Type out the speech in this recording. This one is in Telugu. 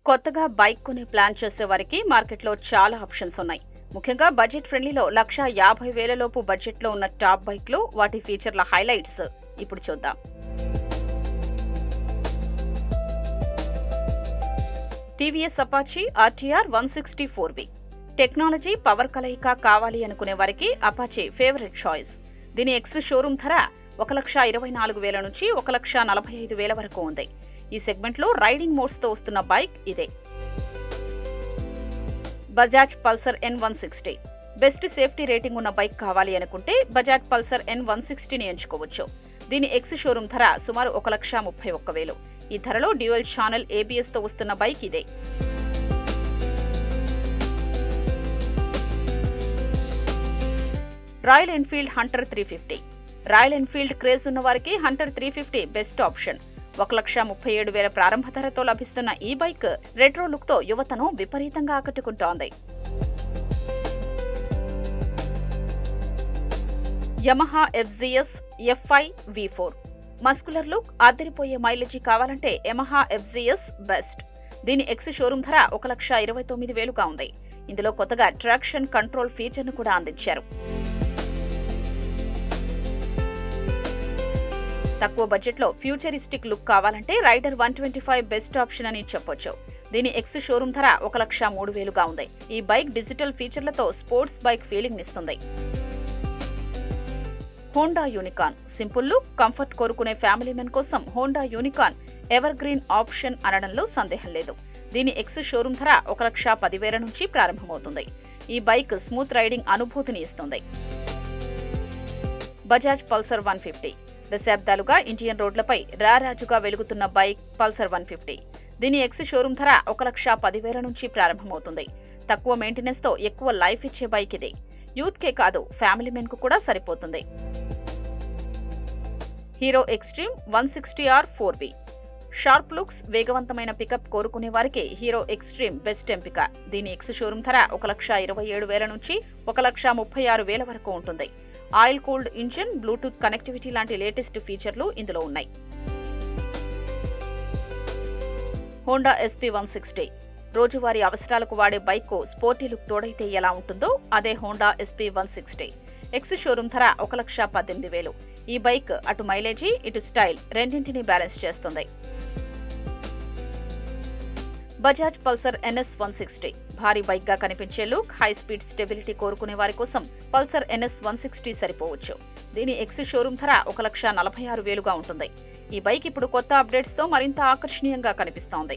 కొత్తగా బైక్ కొనే ప్లాన్ చేసే వారికి మార్కెట్లో చాలా ఆప్షన్స్ ఉన్నాయి. ముఖ్యంగా బడ్జెట్ ఫ్రెండ్లీలో 1,50,000 లోపు బడ్జెట్లో ఉన్న టాప్ బైక్లు, వాటి ఫీచర్ల హైలైట్స్ ఇప్పుడు చూద్దాం. TVS Apache RTR 160 4V. Technology, power కలయిక కావాలి అనుకునే వారికి అపాచీ ఫేవరెట్ చాయిస్. దీని ఎక్స్ షోరూమ్ ధర 1,24,000 నుంచి 1,45,000 వరకు ఉంది. ఈ సెగ్మెంట్లో రైడింగ్ మోడ్స్ తో వస్తున్న బైక్ ఇదే. Bajaj Pulsar N160. Best safety rating ఉన్న బైక్ కావాలి అనుకుంటే బజాజ్ పల్సర్ N160ని ఎంచుకోవచ్చు. దీని ఎక్స్ షోరూమ్ ధర సుమారు 1,31,000. ఈ ధరలో డ్యూయల్ ఛానల్ ABS తో వస్తున్న బైక్ ఇదే. Royal Enfield Hunter 350. Royal Enfield craze ఉన్న వారికి హంటర్ 350 బెస్ట్ ఆప్షన్. 1,37,000 ప్రారంభ ధరతో లభిస్తున్న ఈ బైక్ రెట్రో లుక్ తో యువతను విపరీతంగా ఆకట్టుకుంటోంది. Yamaha FZS FI V4. Muscular look, అదిరిపోయే మైలేజీ కావాలంటే యమహా FZS బెస్ట్. దీని ఎక్స్ షోరూమ్ ధర 1,29,000గా ఉంది. ఇందులో కొత్తగా ట్రాక్షన్ కంట్రోల్ ఫీచర్ను కూడా అందించారు. తక్కువ బడ్జెట్లో ఫ్యూచరిస్టిక్ లుక్ కావాలంటే రైడర్ 125 బెస్ట్ ఆప్షన్ అని చెప్పొచ్చు. దీని ఎక్స్ షోరూమ్ ధర 1,03,000గా ఉంది. ఈ బైక్ డిజిటల్ ఫీచర్లతో స్పోర్ట్స్ బైక్ ఫీలింగ్ ఇస్తుంది. Honda unicorn. Simple look, comfort కోరుకునే ఫ్యామిలీ మెన్ కోసం Honda unicorn ever green option అనడంలో సందేహం లేదు. దీని ఎక్స్ షోరూమ్ ధర 1,10,000 నుంచి ప్రారంభమవుతుంది. ఈ బైక్ స్మూత్ రైడింగ్ అనుభూతిని ఇస్తుంది. బజాజ్ పల్సర్ 150. దశాబ్దాలుగా ఇండియన్ రోడ్లపై రారాజుగా వెలుగుతున్న బైక్ పల్సర్ 150. దీని ఎక్స్ షోరూమ్ ధర 1,10,000 నుంచి ప్రారంభమవుతుంది. తక్కువ మెయింటెనెన్స్ తో ఎక్కువ లైఫ్ ఇచ్చే బైక్ ఇది. యూత్ కే కాదు, ఫ్యామిలీ మెన్ కు కూడా సరిపోతుంది. Hero extreme 160R 4V. Sharp looks, వేగవంతమైన పికప్ కోరుకునే వారికి హీరో ఎక్స్ట్రీమ్ బెస్ట్ ఎంపిక. దీని ఎక్స్ షోరూమ్ ధర 1,27,000 నుంచి 1,36,000 వరకు ఉంటుంది. Oil cooled engine, Bluetooth connectivity లాంటి లేటెస్ట్ ఫీచర్లు ఇందులో ఉన్నాయి. Honda SP 160. రోజువారీ అవసరాలకు వాడే బైక్ కు స్పోర్టీ లుక్ తోడైతే ఎలా ఉంటుందో అదే హోండా SP 160. ఎక్స్ షోరూమ్ ధర 1,18,000. ఈ బైక్ అటు మైలేజీ, ఇటు స్టైల్ రెండింటినీ బ్యాలెన్స్ చేస్తుంది. Bajaj Pulsar NS 160. భారీ బైక్ గా కనిపించే లుక్, హై స్పీడ్ స్టెబిలిటీ కోరుకునే వారి కోసం పల్సర్ NS 160 సరిపోవచ్చు. దీని ఎక్స్ షోరూమ్ ధర 1,46,000గా ఉంటుంది. ఈ బైక్ ఇప్పుడు కొత్త అప్డేట్స్ తో మరింత ఆకర్షణీయంగా కనిపిస్తోంది.